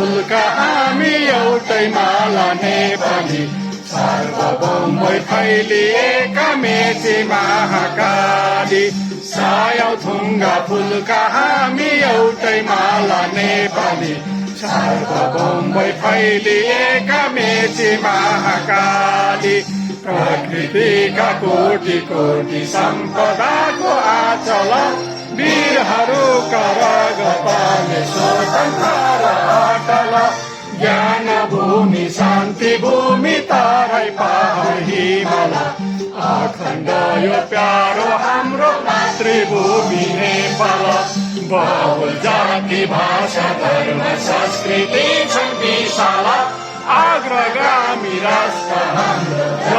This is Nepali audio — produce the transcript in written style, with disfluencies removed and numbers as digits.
फुलका हामी एउटै माला नेपाली सार्वभौमै फैलिएका मेची महाकाली सायौ थुङ्गा फुलका हामी एउटै माला नेपाली सार्वभौमै फैलिएका मेची महाकाली प्रकृतिका कोटि कोटि सम्पदाको आचल वीरहरूका रगतले स्वतन्त्र अटल ज्ञान भूमि शान्ति भूमि तराई पहाड हिमाल अखण्ड यो प्यारो हाम्रो मातृभूमि नेपाल बहुल जाति भाषा धर्म संस्कृति छन् विशाल अग्रगामी राष्ट्र हाम्रो